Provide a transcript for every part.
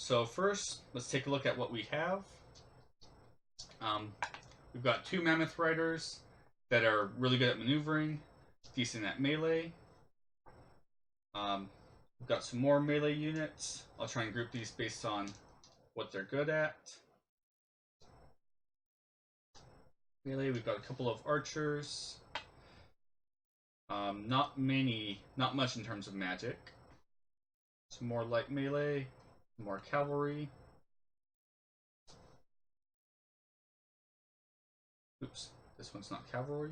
So first, let's take a look at what we have. We've got 2 Mammoth Riders that are really good at maneuvering, decent at melee. We've got some more melee units. I'll try and group these based on what they're good at. Melee, we've got a couple of archers. Not much in terms of magic. Some more light melee, more cavalry. Oops, this one's not cavalry.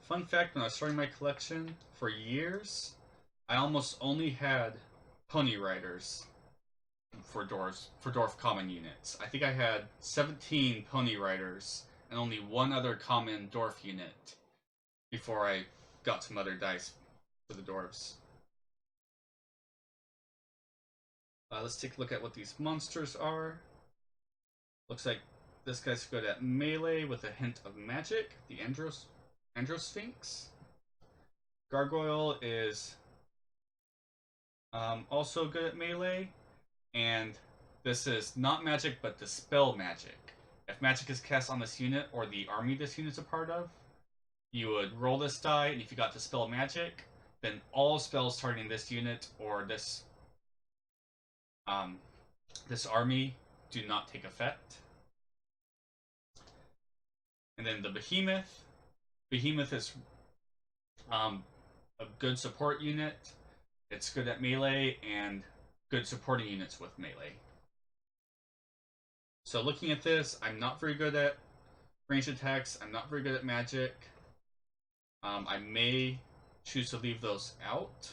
Fun fact, when I was starting my collection, for years, I almost only had pony riders for dwarf common units. I think I had 17 pony riders and only one other common dwarf unit before I got some other dice for the dwarves. Let's take a look at what these monsters are. Looks like this guy's good at melee with a hint of magic, the Androsphinx. Gargoyle is also good at melee, and this is not magic but dispel magic. If magic is cast on this unit or the army this unit's a part of, you would roll this die, and if you got dispel magic, then all spells targeting this unit or this army do not take effect. And then the Behemoth. Behemoth is a good support unit. It's good at melee and good supporting units with melee. So looking at this, I'm not very good at ranged attacks. I'm not very good at magic. I may choose to leave those out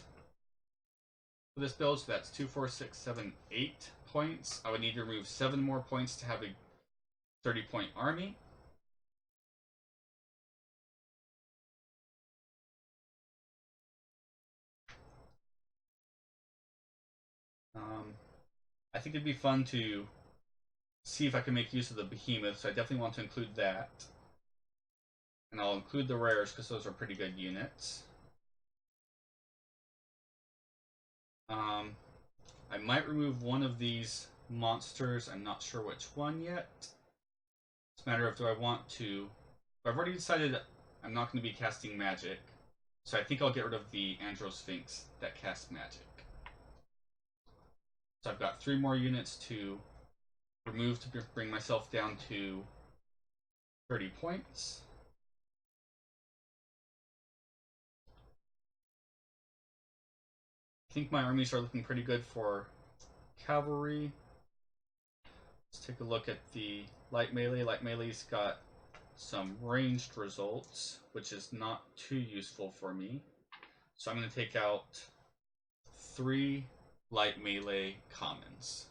for this build. So that's 2, 4, 6, 7, 8 points. I would need to remove 7 more points to have a 30-point army. I think it'd be fun to see if I can make use of the Behemoth, so I definitely want to include that. And I'll include the rares because those are pretty good units. I might remove one of these monsters. I'm not sure which one yet. It's a matter of do I want to... I've already decided I'm not going to be casting magic, so I think I'll get rid of the Androsphinx that casts magic. So I've got 3 more units to remove to bring myself down to 30 points. I think my armies are looking pretty good for cavalry. Let's take a look at the light melee. Light melee's got some ranged results, which is not too useful for me. So I'm going to take out 3 light melee commons.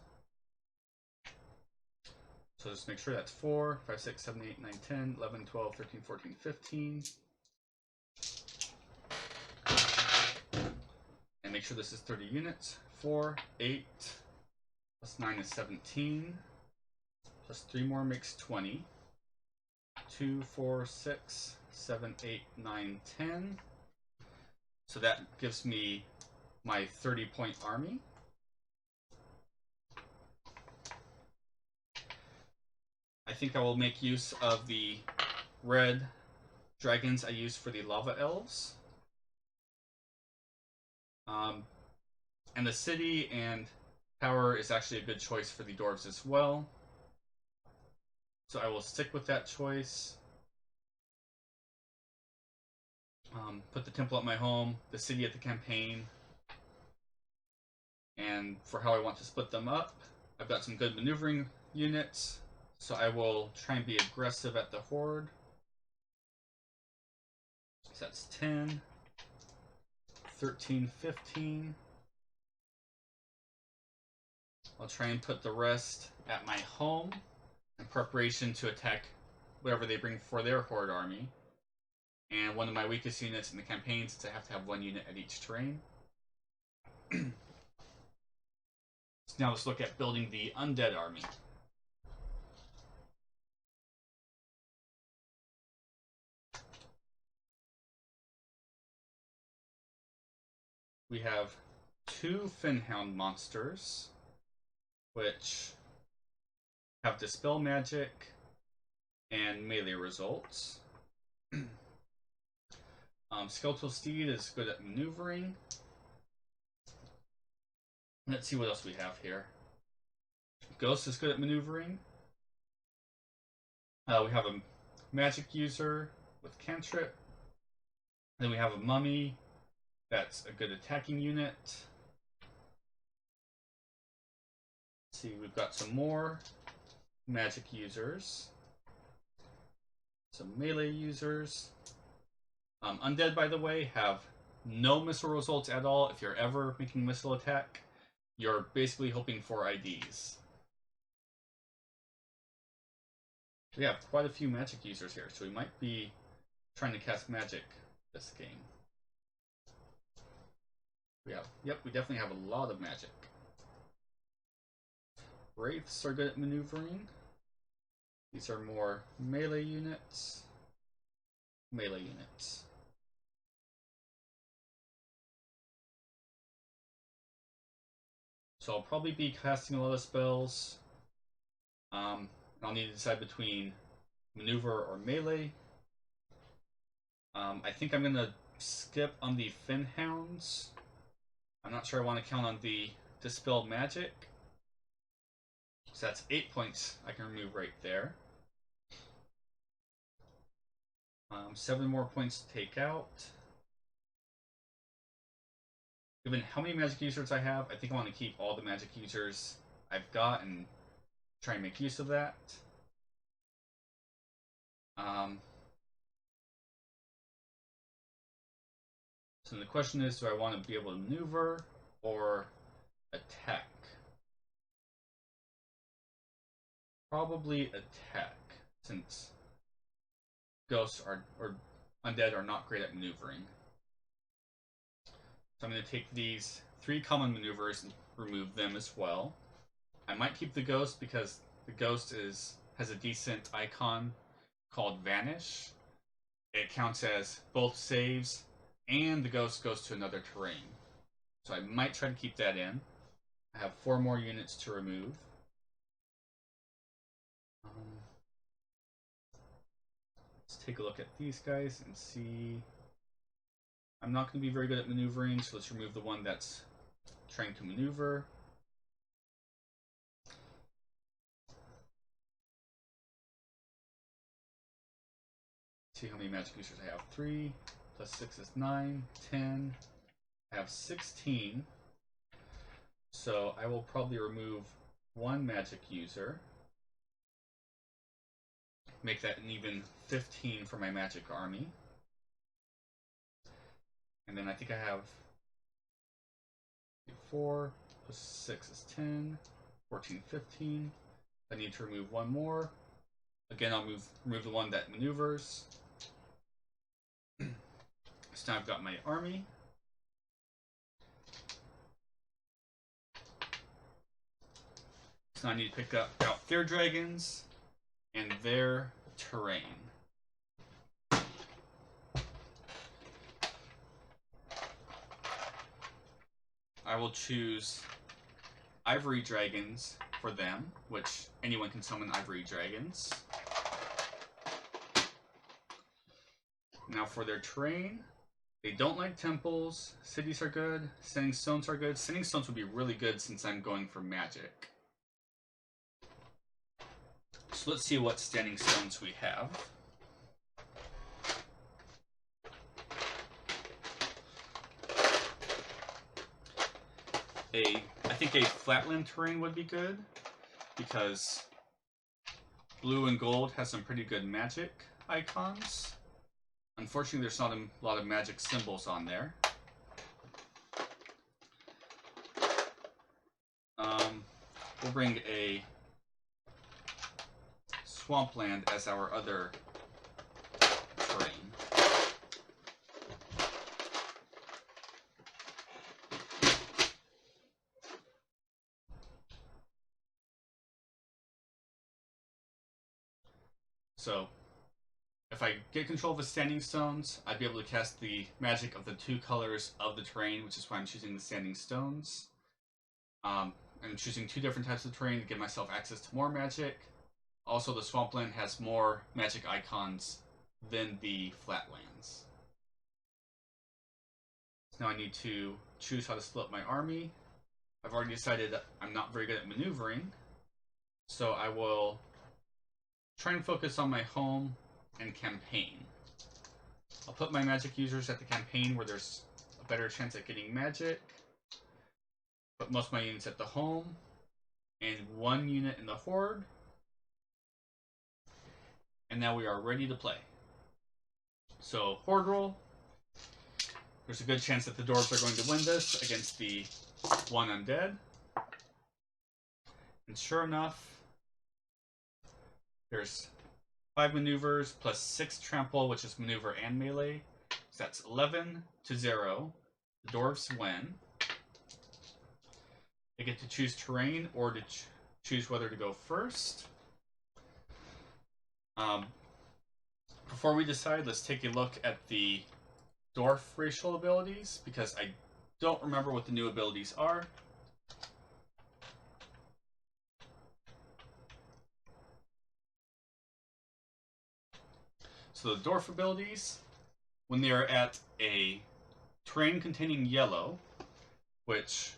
So just make sure that's 4, 5, 6, 7, 8, 9, 10, 11, 12, 13, 14, 15. And make sure this is 30 units. 4, 8, plus 9 is 17. Plus 3 more makes 20. 2, 4, 6, 7, 8, 9, 10. So that gives me my 30-point army. I think I will make use of the red dragons I used for the lava elves. And the city and tower is actually a good choice for the dwarves as well. So I will stick with that choice. Put the temple at my home, the city at the campaign. And for how I want to split them up, I've got some good maneuvering units. So I will try and be aggressive at the horde. So that's 10, 13, 15. I'll try and put the rest at my home in preparation to attack whatever they bring for their horde army. And one of my weakest units in the campaign, since I have to have 1 unit at each terrain. So now let's look at building the Undead army. we have 2 Finhound monsters, which have Dispel Magic and melee results. Skeletal Steed is good at maneuvering. Let's see what else we have here. Ghost is good at maneuvering. We have a magic user with cantrip. Then we have a mummy that's a good attacking unit. Let's see, we've got some more magic users. Some melee users. Undead, by the way, have no missile results at all. If you're ever making a missile attack, you're basically hoping for IDs. We have quite a few magic users here, so we might be trying to cast magic this game. We definitely have a lot of magic. Wraiths are good at maneuvering. These are more melee units. Melee units. So I'll probably be casting a lot of spells. I'll need to decide between maneuver or melee. I think I'm gonna skip on the Finhounds. I'm not sure I want to count on the Dispel Magic. So that's 8 points I can remove right there. 7 more points to take out. Given how many magic users I have, I think I want to keep all the magic users I've got and try and make use of that. So the question is, do I want to be able to maneuver or attack? Probably attack, since ghosts or undead are not great at maneuvering. So I'm going to take these 3 common maneuvers and remove them as well. I might keep the ghost because the ghost has a decent icon called Vanish. It counts as both saves and the ghost goes to another terrain. So I might try to keep that in. I have 4 more units to remove. Let's take a look at these guys and see. I'm not going to be very good at maneuvering, so let's remove the one that's trying to maneuver. See how many magic users I have. 3 plus 6 is 9, 10. I have 16. So I will probably remove 1 magic user. Make that an even 15 for my magic army. And then I think I have 4 plus 6 is 10, 14, 15. I need to remove 1 more. Again, I'll remove the one that maneuvers. So now I've got my army. So I need to pick out their dragons and their terrain. I will choose ivory dragons for them, which anyone can summon ivory dragons. Now for their terrain, they don't like temples. Cities are good. Sending stones are good. Sending stones would be really good since I'm going for magic. So let's see what standing stones we have. I think a flatland terrain would be good because blue and gold has some pretty good magic icons. Unfortunately, there's not a lot of magic symbols on there. We'll bring a swampland as our other terrain. So if I get control of the standing stones, I'd be able to cast the magic of the 2 colors of the terrain, which is why I'm choosing the standing stones. I'm choosing 2 different types of terrain to give myself access to more magic. Also, the swampland has more magic icons than the flatlands. So now I need to choose how to split my army. I've already decided that I'm not very good at maneuvering, so I will try and focus on my home and campaign. I'll put my magic users at the campaign where there's a better chance at getting magic. Put most of my units at the home, and 1 unit in the horde. And now we are ready to play. So, horde roll. There's a good chance that the dwarves are going to win this against the 1 undead. And sure enough, there's 5 maneuvers plus 6 trample, which is maneuver and melee. So that's 11-0. The dwarves win. They get to choose terrain or to choose whether to go first. Before we decide, let's take a look at the Dwarf racial abilities, because I don't remember what the new abilities are. So the Dwarf abilities, when they are at a terrain containing yellow, which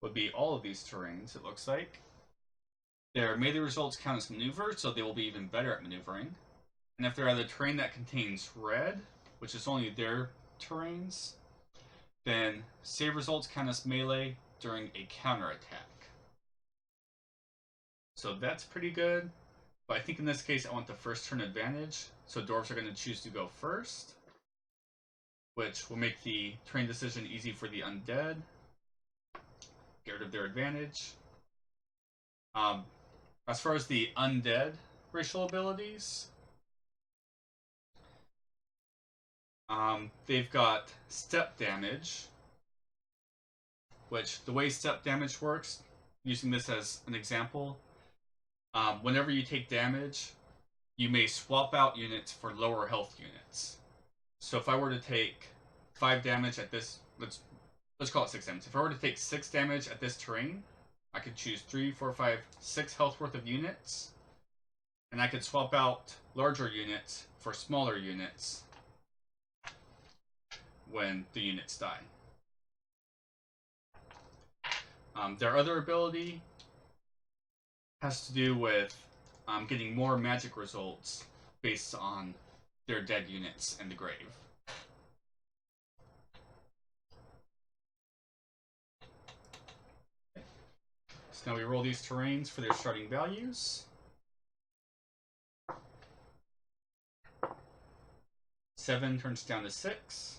would be all of these terrains, it looks like, their melee results count as maneuver, so they will be even better at maneuvering. And if they're at a terrain that contains red, which is only their terrains, then save results count as melee during a counterattack. So that's pretty good. But I think in this case I want the first turn advantage, so dwarves are going to choose to go first, which will make the terrain decision easy for the undead. Get rid of their advantage. As far as the undead racial abilities, they've got step damage, which the way step damage works, using this as an example, whenever you take damage, you may swap out units for lower health units. So if I were to take 5 damage at this, let's call it 6 damage. If I were to take 6 damage at this terrain, I could choose 3, 4, 5, 6 health worth of units, and I could swap out larger units for smaller units when the units die. Their other ability has to do with getting more magic results based on their dead units in the grave. So now we roll these terrains for their starting values. 7 turns down to 6.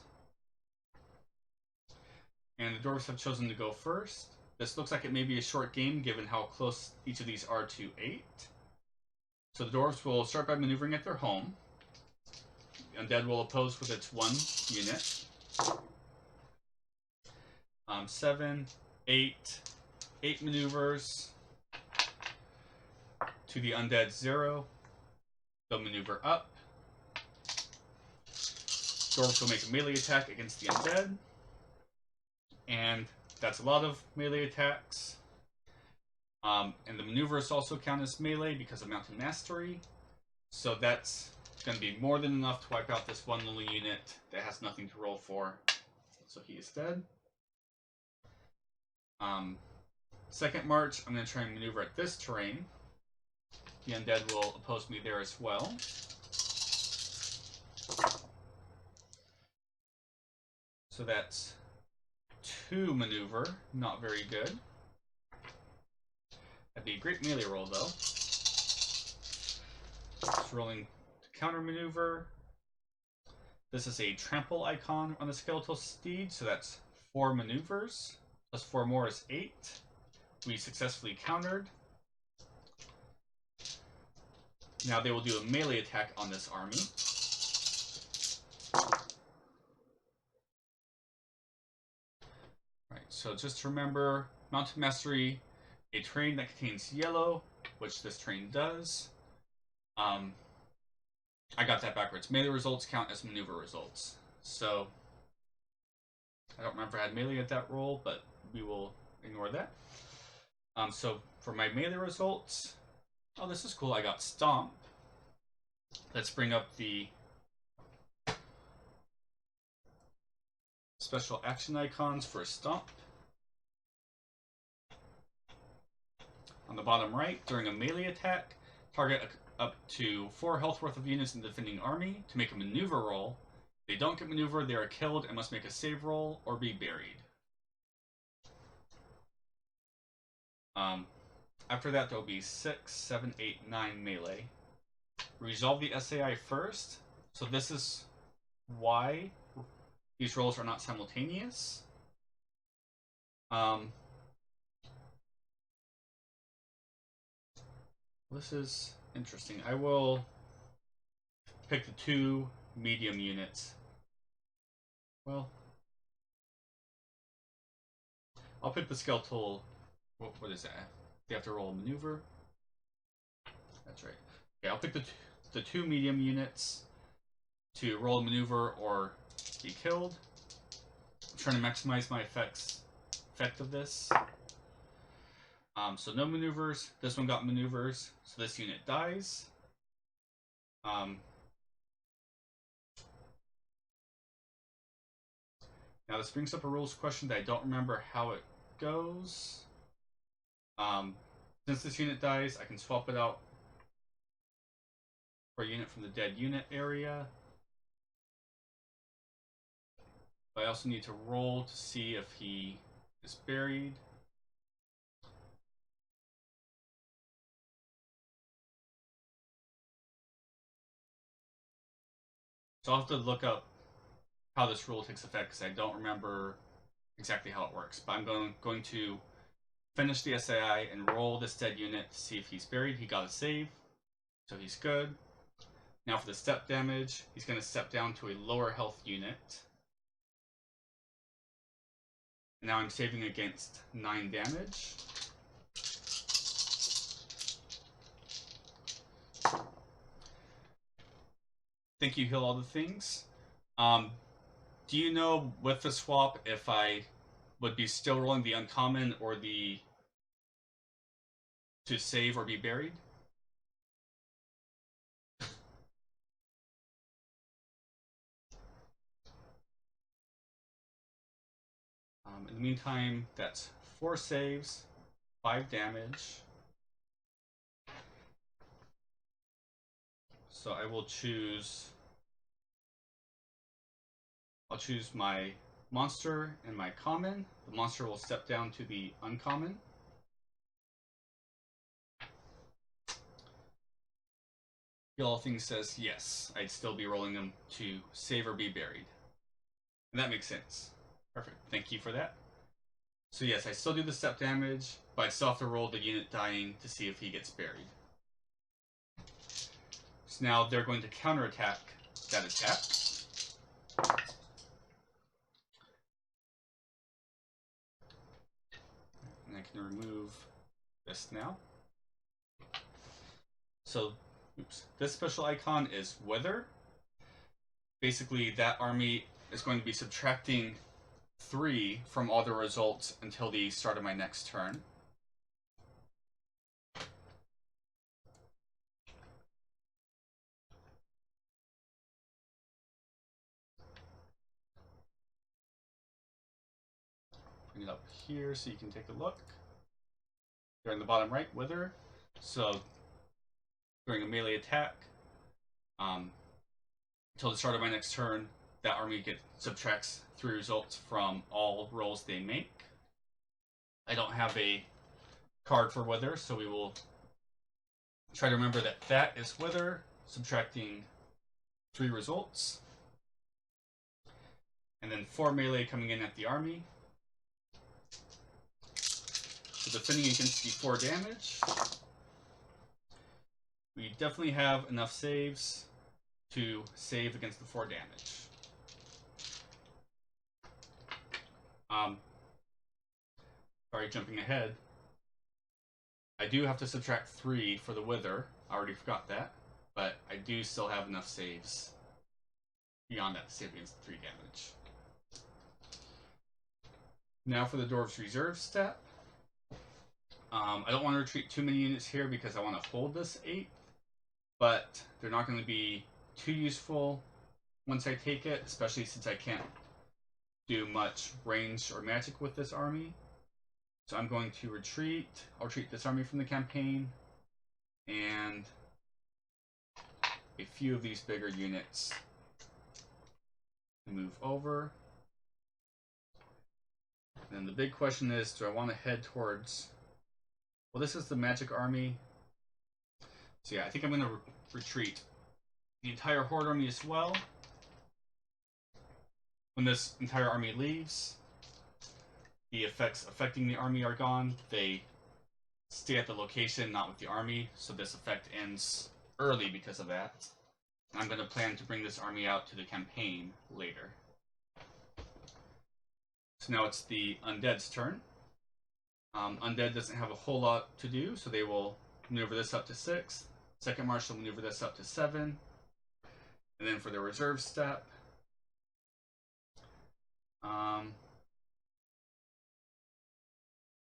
And the dwarves have chosen to go first. This looks like it may be a short game given how close each of these are to 8. So the dwarves will start by maneuvering at their home. The undead will oppose with its 1 unit. 7, 8, 8 maneuvers to the undead 0. They'll maneuver up. Dwarves will make a melee attack against the undead. And that's a lot of melee attacks. And the maneuvers also count as melee because of Mountain Mastery. So that's going to be more than enough to wipe out this 1 lonely unit that has nothing to roll for. So he is dead. Second march, I'm going to try and maneuver at this terrain. The undead will oppose me there as well. So that's 2 maneuver, not very good. That'd be a great melee roll though. Just rolling to counter maneuver. This is a trample icon on the skeletal steed, so that's 4 maneuvers. Plus 4 more is 8. We successfully countered. Now they will do a melee attack on this army. Right, so just to remember, Mountain Mastery, a terrain that contains yellow, which this terrain does. I got that backwards. Melee results count as maneuver results. So, I don't remember if I had melee at that roll, but we will ignore that. So, for my melee results, oh, this is cool. I got Stomp. Let's bring up the special action icons for Stomp. On the bottom right, during a melee attack, target up to 4 health worth of units in the defending army to make a maneuver roll. If they don't get maneuver, they are killed and must make a save roll or be buried. After that, there will be 6, 7, 8, 9 melee. Resolve the SAI first. So this is why these rolls are not simultaneous. This is interesting. I will pick the 2 medium units. Well, I'll pick the skeletal. What is that? They have to roll a maneuver. That's right. Okay, I'll pick the 2 medium units to roll a maneuver or be killed. I'm trying to maximize my effect of this. So no maneuvers. This one got maneuvers, so this unit dies. Now this brings up a rules question that I don't remember how it goes. Since this unit dies, I can swap it out for a unit from the dead unit area. But I also need to roll to see if he is buried. So I'll have to look up how this rule takes effect because I don't remember exactly how it works. But I'm going to finish the SAI and roll this dead unit to see if he's buried. He got a save, so he's good. Now for the step damage, he's going to step down to a lower health unit. Now I'm saving against 9 damage. Think you heal all the things. Do you know with the swap if I would be still rolling the uncommon or the to save or be buried? In the meantime, that's 4 saves, 5 damage. So I will choose. I'll choose my monster and my common. The monster will step down to the uncommon. Heal all things says yes. I'd still be rolling them to save or be buried. And that makes sense. Perfect. Thank you for that. So yes, I still do the step damage, but I still have to roll the unit dying to see if he gets buried. So now they're going to counterattack that attack. And I can remove this now. So, oops. This special icon is Wither. Basically, that army is going to be subtracting 3 from all the results until the start of my next turn. Bring it up here so you can take a look. They're in the bottom right, Wither. So during a melee attack, until the start of my next turn, that army subtracts 3 results from all rolls they make. I don't have a card for Wither, so we will try to remember that that is Wither, subtracting 3 results. And then 4 melee coming in at the army. So defending against the 4 damage. We definitely have enough saves to save against the 4 damage. Sorry, jumping ahead. I do have to subtract 3 for the Wither. I already forgot that. but I do still have enough saves beyond that to save against 3 damage. Now for the Dwarves reserve step. I don't want to retreat too many units here because I want to hold this 8, but they're not going to be too useful once I take it, especially since I can't do much range or magic with this army. So I'm going to retreat. I'll retreat this army from the campaign, and a few of these bigger units move over. And then the big question is, do I want to head towards... Well, this is the magic army. So yeah, I think I'm going to retreat the entire horde army as well. When this entire army leaves, the effects affecting the army are gone. They stay at the location, not with the army, so this effect ends early because of that. And I'm going to plan to bring this army out to the campaign later. So now it's the Undead's turn. Undead doesn't have a whole lot to do, so they will maneuver this up to 6. Second March will maneuver this up to 7. And then for the reserve step,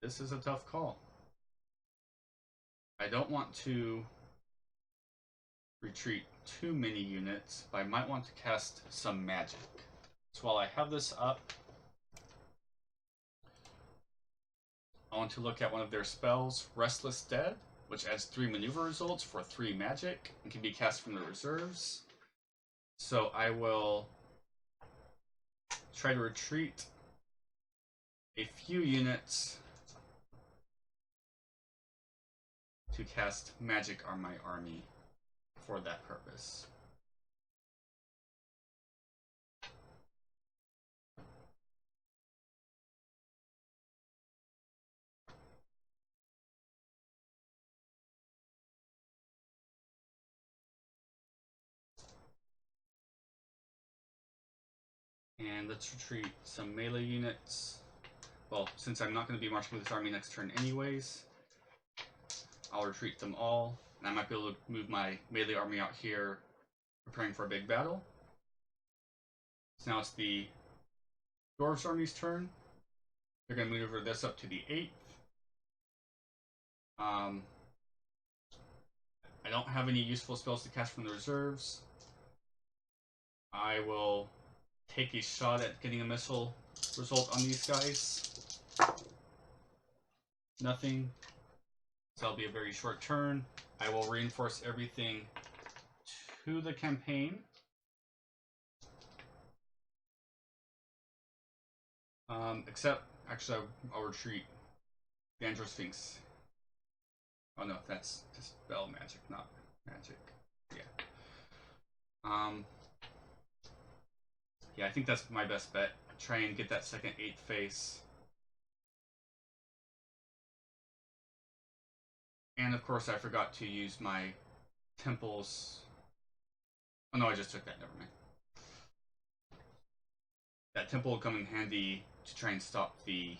this is a tough call. I don't want to retreat too many units, but I might want to cast some magic. So while I have this up, I want to look at one of their spells, Restless Dead, which adds 3 maneuver results for 3 magic and can be cast from the reserves. So I will try to retreat a few units to cast magic on my army for that purpose. And let's retreat some melee units. Well, since I'm not going to be marching with this army next turn anyways, I'll retreat them all. And I might be able to move my melee army out here, preparing for a big battle. So now it's the Dwarves army's turn. They're going to maneuver this up to the 8th. I don't have any useful spells to cast from the reserves. I will take a shot at getting a missile result on these guys. Nothing. So that'll be a very short turn. I will reinforce everything to the campaign. Except, actually, I'll retreat the Andro Sphinx. Oh no, that's just spell magic, not magic. Yeah. Yeah, I think that's my best bet. Try and get that second 8th face. And of course, I forgot to use my temples. Oh no, I just took that, never mind. That temple will come in handy to try and stop the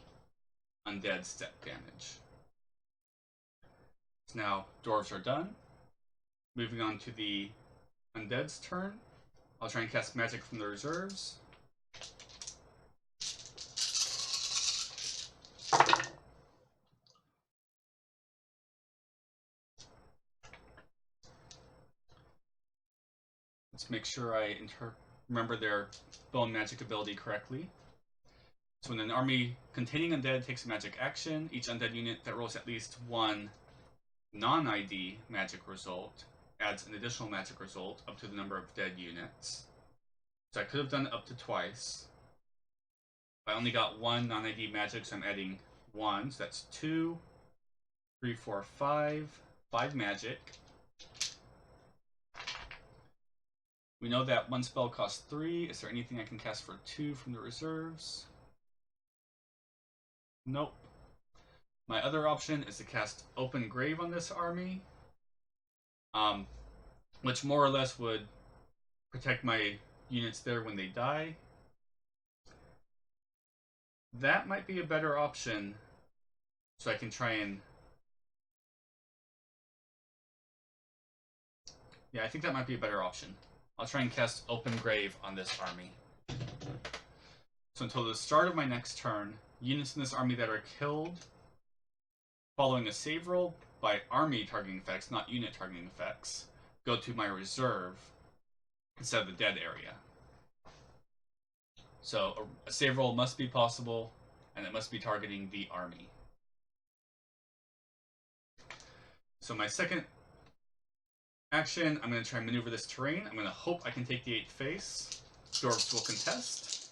undead step damage. So now, Dwarves are done. Moving on to the Undead's turn. I'll try and cast magic from the reserves. Let's make sure I remember their bone magic ability correctly. So when an army containing undead takes a magic action, each undead unit that rolls at least 1 non-ID magic result adds an additional magic result up to the number of dead units. So I could have done it up to twice. I only got 1 non-ID magic, so I'm adding 1. So that's 2, 3, 4, 5 magic. We know that 1 spell costs 3. Is there anything I can cast for 2 from the reserves? Nope. My other option is to cast Open Grave on this army, which more or less would protect my units there when they die. That might be a better option, so I can try and Yeah, I think that might be a better option. I'll try and cast Open Grave on this army. So until the start of my next turn, units in this army that are killed following a save roll by army targeting effects, not unit targeting effects, go to my reserve instead of the dead area. So a save roll must be possible, and it must be targeting the army. So my second action, I'm going to try and maneuver this terrain. I'm going to hope I can take the 8th phase. Dwarves will contest.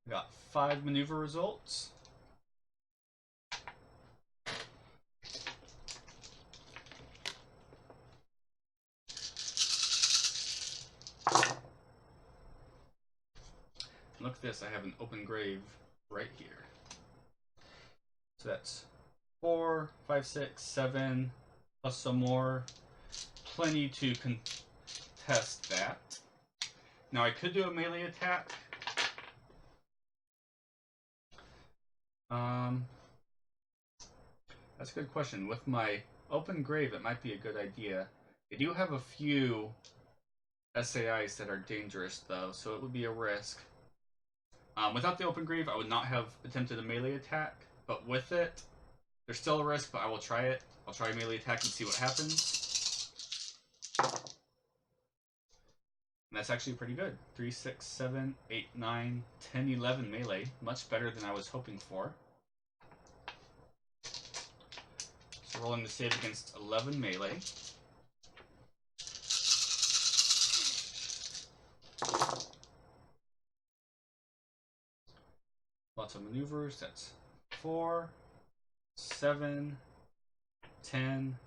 I got 5 maneuver results. Look at this, I have an open grave right here. So that's 4, 5, 6, 7, plus some more. Plenty to contest that. Now I could do a melee attack. That's a good question. With my open grave, it might be a good idea. I do have a few SAIs that are dangerous, though, so it would be a risk. Without the open grave, I would not have attempted a melee attack, but with it, there's still a risk, but I will try it. I'll try a melee attack and see what happens. And that's actually pretty good. 3, 6, 7, 8, 9, 10, 11 melee. Much better than I was hoping for. So rolling the save against 11 melee. Lots of maneuvers. That's 4, 7, 10,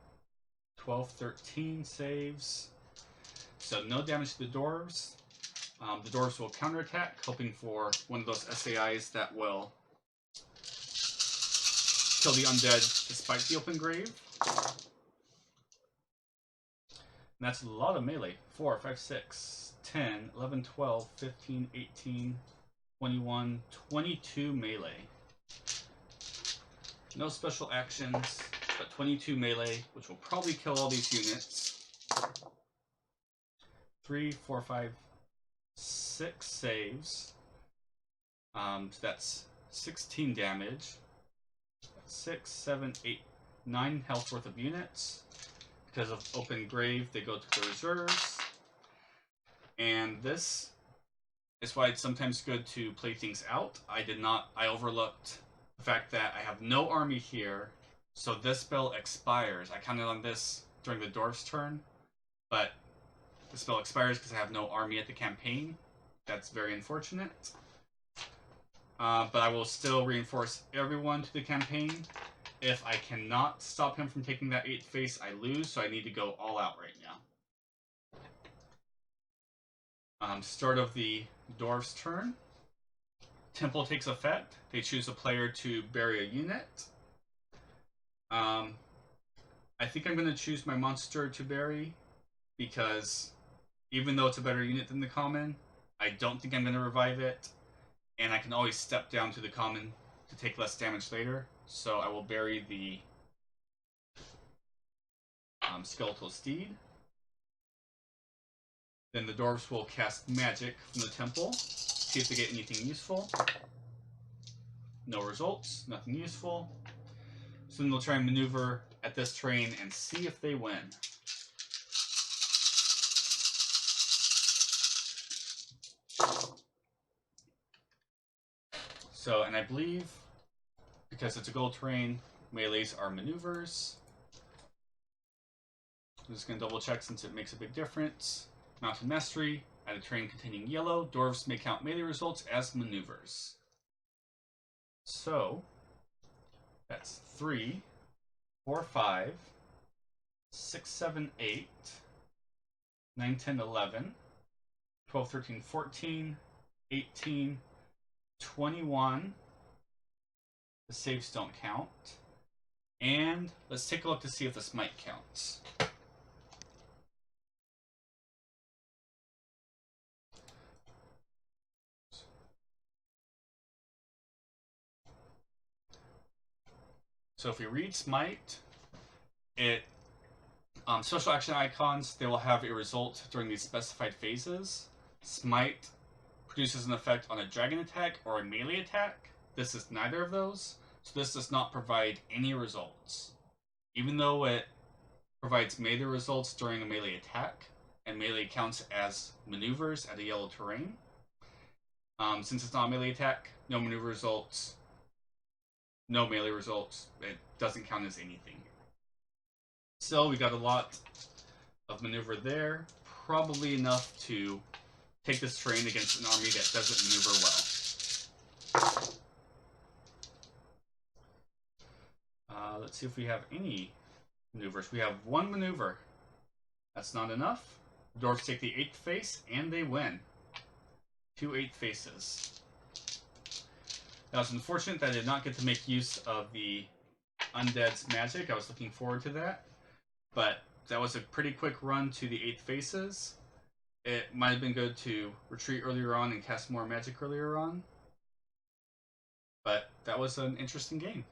12, 13 saves. So no damage to the Dwarves. The Dwarves will counterattack, hoping for one of those SAIs that will kill the Undead despite the open grave. And that's a lot of melee. 4, 5, 6, 10, 11, 12, 15, 18, 21, 22 melee. No special actions, but 22 melee, which will probably kill all these units. 3, 4, 5, 6 saves. So that's 16 damage. 6, 7, 8, 9 health worth of units. Because of open grave, they go to the reserves. And this is why it's sometimes good to play things out. I overlooked the fact that I have no army here, so this spell expires. I counted on this during the Dwarf's turn, but the spell expires because I have no army at the campaign. That's very unfortunate. But I will still reinforce everyone to the campaign. If I cannot stop him from taking that 8th phase, I lose, so I need to go all out right now. Start of the Dwarf's turn. Temple takes effect. They choose a player to bury a unit. I think I'm going to choose my monster to bury, because even though it's a better unit than the common, I don't think I'm going to revive it, and I can always step down to the common to take less damage later. So I will bury the Skeletal Steed. Then the Dwarves will cast magic from the temple, see if they get anything useful. No results, nothing useful. So then they'll try and maneuver at this terrain and see if they win. So, and I believe, because it's a gold terrain, melees are maneuvers. I'm just going to double check since it makes a big difference. Mountain Mastery, at a terrain containing yellow, Dwarves may count melee results as maneuvers. So, that's 3, 4, 5, 6, 7, 8, 9, 10, 11, 12, 13, 14, 18, 21. The saves don't count. And let's take a look to see if the smite counts. So if we read smite, it Special action icons, they will have a result during these specified phases. Smite produces an effect on a dragon attack or a melee attack. This is neither of those, so this does not provide any results. Even though it provides melee results during a melee attack, and melee counts as maneuvers at a yellow terrain. Since it's not a melee attack, no maneuver results, no melee results, it doesn't count as anything. So we got a lot of maneuver there, probably enough to take this terrain against an army that doesn't maneuver well. Let's see if we have any maneuvers. We have one maneuver. That's not enough. Dwarves take the 8th face, and they win. 2 8th faces. Now, it's unfortunate that I did not get to make use of the Undead's magic. I was looking forward to that. But that was a pretty quick run to the 8th faces. It might have been good to retreat earlier on and cast more magic earlier on. But that was an interesting game.